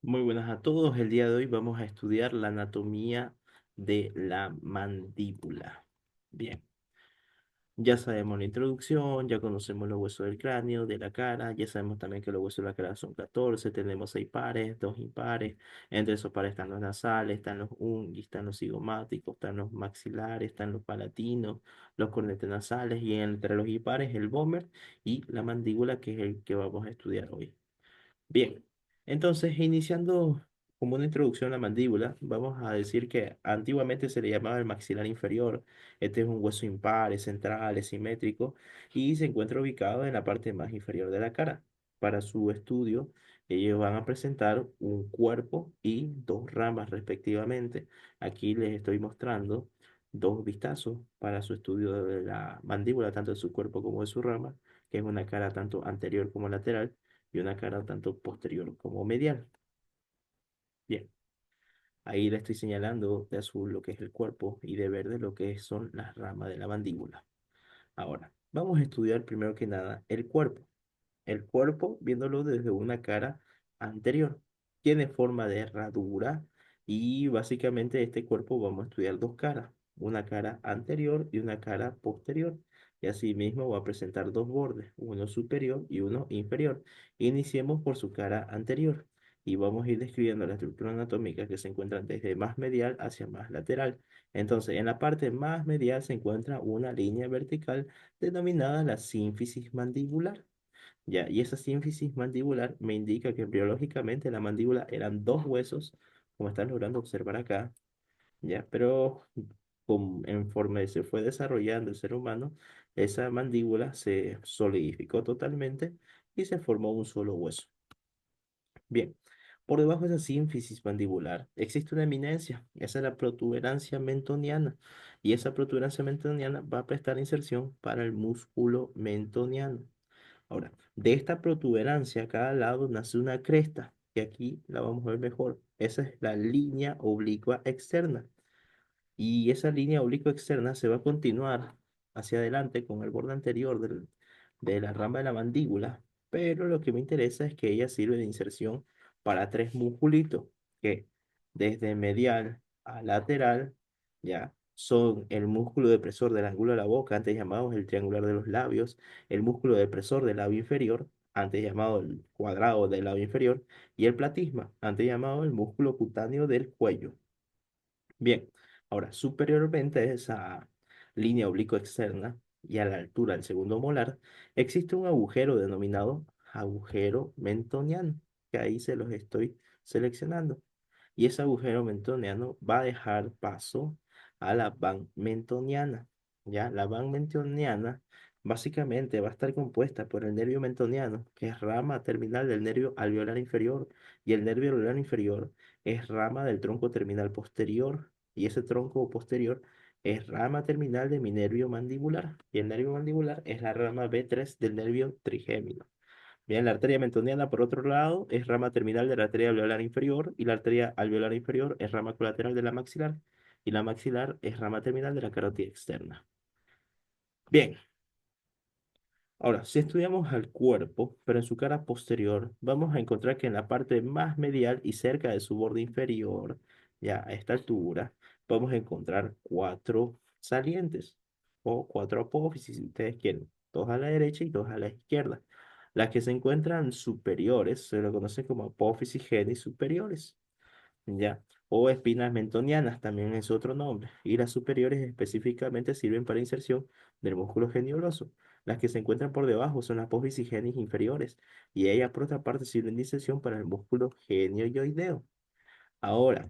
Muy buenas a todos. El día de hoy vamos a estudiar la anatomía de la mandíbula. Bien, ya sabemos la introducción, ya conocemos los huesos del cráneo, de la cara, ya sabemos también que los huesos de la cara son 14, tenemos 6 pares, 2 impares. Entre esos pares están los nasales, están los ungis, están los cigomáticos, están los maxilares, están los palatinos, los cornetes nasales y entre los impares el vómer y la mandíbula, que es el que vamos a estudiar hoy. Bien, entonces iniciando como una introducción a la mandíbula, vamos a decir que antiguamente se le llamaba el maxilar inferior. Este es un hueso impar, es central, es simétrico y se encuentra ubicado en la parte más inferior de la cara. Para su estudio, ellos van a presentar un cuerpo y dos ramas respectivamente. Aquí les estoy mostrando dos vistazos para su estudio de la mandíbula, tanto de su cuerpo como de su rama, que es una cara tanto anterior como lateral y una cara tanto posterior como medial. Bien, ahí le estoy señalando de azul lo que es el cuerpo y de verde lo que son las ramas de la mandíbula. Ahora, vamos a estudiar primero que nada el cuerpo. El cuerpo, viéndolo desde una cara anterior, tiene forma de herradura y básicamente este cuerpo vamos a estudiar dos caras, una cara anterior y una cara posterior. Y asimismo va a presentar dos bordes, uno superior y uno inferior. Iniciemos por su cara anterior y vamos a ir describiendo la estructura anatómica que se encuentra desde más medial hacia más lateral. Entonces, en la parte más medial se encuentra una línea vertical denominada la sínfisis mandibular. Ya, y esa sínfisis mandibular me indica que biológicamente la mandíbula eran dos huesos, como están logrando observar acá, ya, pero conforme se fue desarrollando el ser humano, esa mandíbula se solidificó totalmente y se formó un solo hueso. Bien, por debajo de esa sínfisis mandibular existe una eminencia, esa es la protuberancia mentoniana, y esa protuberancia mentoniana va a prestar inserción para el músculo mentoniano. Ahora, de esta protuberancia a cada lado nace una cresta, que aquí la vamos a ver mejor. Esa es la línea oblicua externa. Y esa línea oblicua externa se va a continuar hacia adelante con el borde anterior de la rama de la mandíbula, pero lo que me interesa es que ella sirve de inserción para tres musculitos que desde medial a lateral ya son el músculo depresor del ángulo de la boca, antes llamado el triangular de los labios, el músculo depresor del labio inferior, antes llamado el cuadrado del labio inferior, y el platisma, antes llamado el músculo cutáneo del cuello. Bien, ahora superiormente a esa línea oblicua externa y a la altura del segundo molar, existe un agujero denominado agujero mentoniano, que ahí se los estoy seleccionando. Y ese agujero mentoniano va a dejar paso a la van mentoniana. ¿Ya? La van mentoniana básicamente va a estar compuesta por el nervio mentoniano, que es rama terminal del nervio alveolar inferior, y el nervio alveolar inferior es rama del tronco terminal posterior, y ese tronco posterior es rama terminal de mi nervio mandibular, y el nervio mandibular es la rama B3 del nervio trigémino. Bien, la arteria mentoniana, por otro lado, es rama terminal de la arteria alveolar inferior, y la arteria alveolar inferior es rama colateral de la maxilar, y la maxilar es rama terminal de la carótida externa. Bien, ahora, si estudiamos al cuerpo, pero en su cara posterior, vamos a encontrar que en la parte más medial y cerca de su borde inferior, ya a esta altura, vamos a encontrar cuatro salientes o cuatro apófisis, si ustedes quieren, dos a la derecha y dos a la izquierda. Las que se encuentran superiores se le conocen como apófisis genis superiores. ¿Ya? O espinas mentonianas, también es otro nombre. Y las superiores específicamente sirven para inserción del músculo genioloso. Las que se encuentran por debajo son las apófisis genis inferiores. Y ellas, por otra parte, sirven de inserción para el músculo genioideo. Ahora,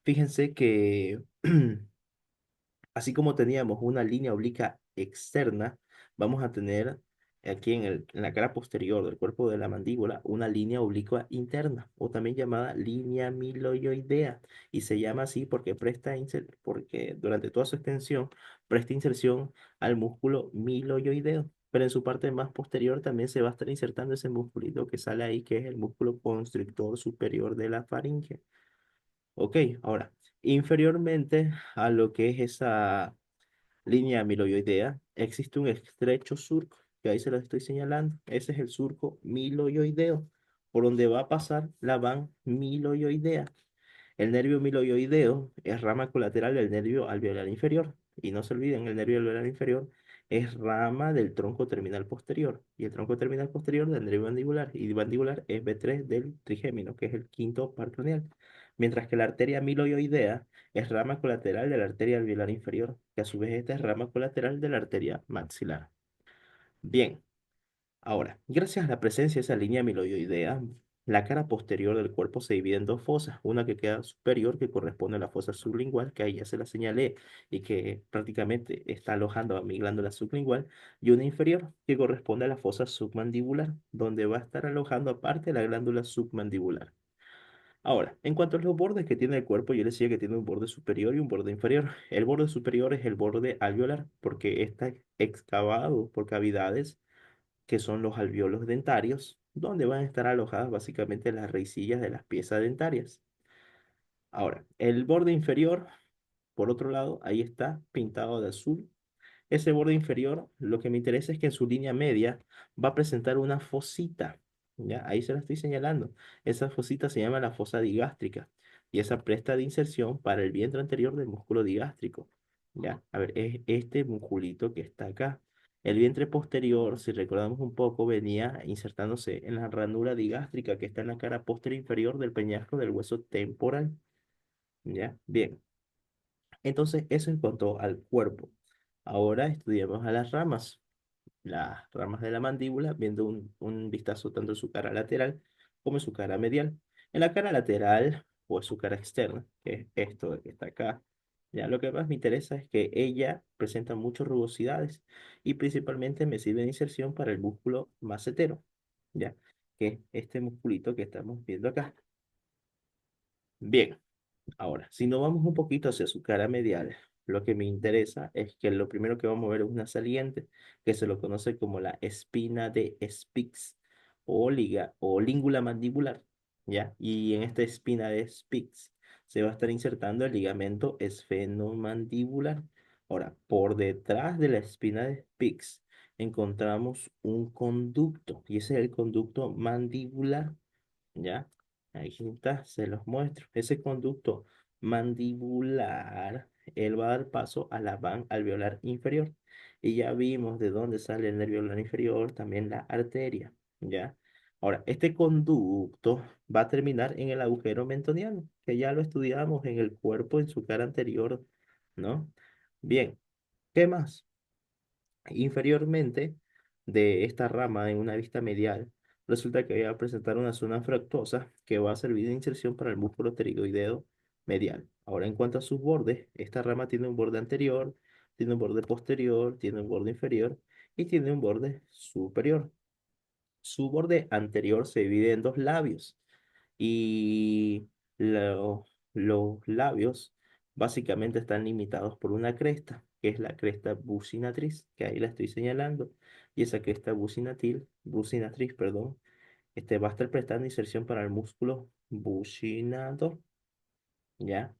fíjense que así como teníamos una línea obliqua externa, vamos a tener aquí en la cara posterior del cuerpo de la mandíbula una línea oblicua interna, o también llamada línea miloioidea, y se llama así porque durante toda su extensión presta inserción al músculo miloioideo, pero en su parte más posterior también se va a estar insertando ese musculito que sale ahí, que es el músculo constrictor superior de la faringe. Ok, ahora, inferiormente a lo que es esa línea amiloidea, existe un estrecho surco, que ahí se lo estoy señalando. Ese es el surco miloideo por donde va a pasar la van miloioidea. El nervio miloioideo es rama colateral del nervio alveolar inferior. Y no se olviden, el nervio alveolar inferior es rama del tronco terminal posterior. Y el tronco terminal posterior del nervio mandibular. Y mandibular es B3 del trigémino, que es el quinto par craneal. Mientras que la arteria miloioidea es rama colateral de la arteria alveolar inferior, que a su vez esta es rama colateral de la arteria maxilar. Bien. Ahora, gracias a la presencia de esa línea amiloidea, la cara posterior del cuerpo se divide en dos fosas, una que queda superior, que corresponde a la fosa sublingual, que ahí ya se la señalé, y que prácticamente está alojando a mi glándula sublingual, y una inferior, que corresponde a la fosa submandibular, donde va a estar alojando aparte la glándula submandibular. Ahora, en cuanto a los bordes que tiene el cuerpo, yo les decía que tiene un borde superior y un borde inferior. El borde superior es el borde alveolar, porque está excavado por cavidades que son los alvéolos dentarios, donde van a estar alojadas básicamente las raicillas de las piezas dentarias. Ahora, el borde inferior, por otro lado, ahí está pintado de azul. Ese borde inferior, lo que me interesa es que en su línea media va a presentar una fosita. ¿Ya? Ahí se la estoy señalando. Esa fosita se llama la fosa digástrica y esa presta de inserción para el vientre anterior del músculo digástrico. ¿Ya? A ver, es este musculito que está acá. El vientre posterior, si recordamos un poco, venía insertándose en la ranura digástrica que está en la cara posterior inferior del peñasco del hueso temporal. ¿Ya? Bien. Entonces, eso en cuanto al cuerpo. Ahora estudiamos a las ramas de la mandíbula, viendo un vistazo tanto en su cara lateral como en su cara medial. En la cara lateral, o en su cara externa, que es esto que está acá, ya lo que más me interesa es que ella presenta muchas rugosidades y principalmente me sirve de inserción para el músculo macetero, ya, que es este musculito que estamos viendo acá. Bien. Ahora, si nos vamos un poquito hacia su cara medial, lo que me interesa es que lo primero que vamos a ver es una saliente que se lo conoce como la espina de Spix o liga o língula mandibular, ¿ya? Y en esta espina de Spix se va a estar insertando el ligamento esfenomandibular. Ahora, por detrás de la espina de Spix encontramos un conducto y ese es el conducto mandibular. ¿Ya? Ahí está, se los muestro. Ese conducto mandibular, él va a dar paso a la van alveolar inferior. Y ya vimos de dónde sale el nervio alveolar inferior, también la arteria, ¿ya? Ahora, este conducto va a terminar en el agujero mentoniano, que ya lo estudiamos en el cuerpo en su cara anterior, ¿no? Bien, ¿qué más? Inferiormente de esta rama en una vista medial, resulta que va a presentar una zona fructuosa que va a servir de inserción para el músculo pterigoideo medial. Ahora, en cuanto a sus bordes, esta rama tiene un borde anterior, tiene un borde posterior, tiene un borde inferior y tiene un borde superior. Su borde anterior se divide en dos labios y los labios básicamente están limitados por una cresta, que es la cresta bucinatriz, que ahí la estoy señalando, y esa cresta bucinatriz, perdón, va a estar prestando inserción para el músculo bucinador, ¿ya?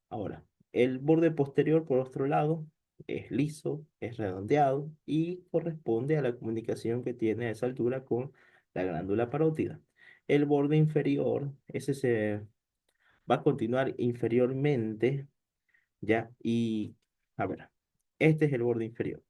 Ahora, el borde posterior, por otro lado, es liso, es redondeado y corresponde a la comunicación que tiene a esa altura con la glándula parótida. El borde inferior, ese se va a continuar inferiormente, ¿ya? Y, a ver, este es el borde inferior.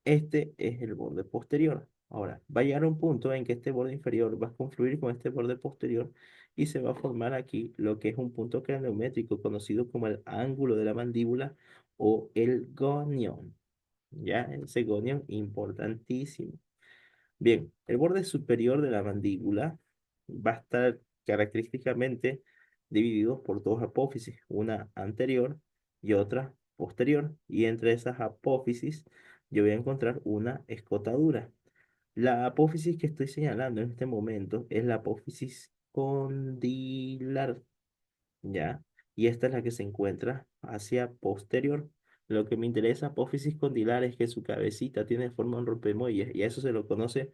Este es el borde posterior. Ahora, va a llegar un punto en que este borde inferior va a confluir con este borde posterior y se va a formar aquí lo que es un punto craniométrico conocido como el ángulo de la mandíbula o el gonion. ¿Ya? Ese gonion importantísimo. Bien, el borde superior de la mandíbula va a estar característicamente dividido por dos apófisis, una anterior y otra posterior. Y entre esas apófisis yo voy a encontrar una escotadura. La apófisis que estoy señalando en este momento es la apófisis condilar. ¿Ya? Y esta es la que se encuentra hacia posterior. Lo que me interesa, apófisis condilar, es que su cabecita tiene forma de un rompemuelles y a eso se lo conoce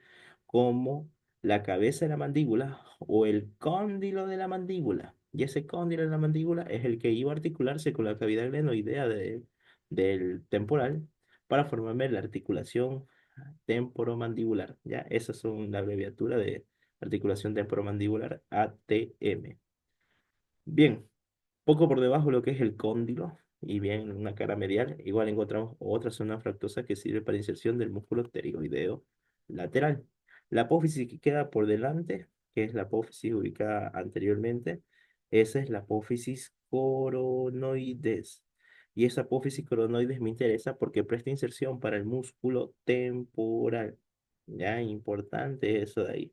como la cabeza de la mandíbula o el cóndilo de la mandíbula. Y ese cóndilo de la mandíbula es el que iba a articularse con la cavidad glenoidea del temporal para formarme la articulación temporomandibular. ¿Ya? Esas son la abreviatura articulación temporomandibular, ATM. Bien, poco por debajo de lo que es el cóndilo y bien en una cara medial, igual encontramos otra zona fractosa que sirve para inserción del músculo pterigoideo lateral. La apófisis que queda por delante, que es la apófisis ubicada anteriormente, esa es la apófisis coronoides. Y esa apófisis coronoides me interesa porque presta inserción para el músculo temporal. Ya, importante eso de ahí.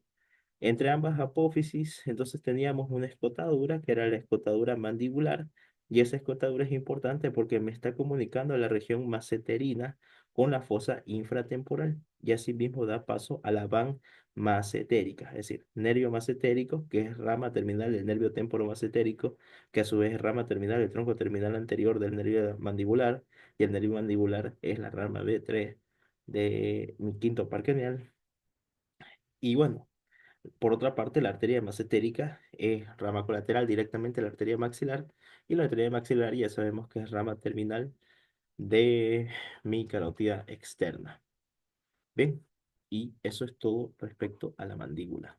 Entre ambas apófisis, entonces teníamos una escotadura, que era la escotadura mandibular, y esa escotadura es importante porque me está comunicando la región maceterina con la fosa infratemporal, y asimismo da paso a la van macetérica, es decir, nervio macetérico, que es rama terminal del nervio temporomacetérico, que a su vez es rama terminal del tronco terminal anterior del nervio mandibular, y el nervio mandibular es la rama B3 de mi quinto par craneal. Y bueno, por otra parte, la arteria massetérica es rama colateral directamente a la arteria maxilar y la arteria maxilar ya sabemos que es rama terminal de mi carótida externa. Bien, y eso es todo respecto a la mandíbula.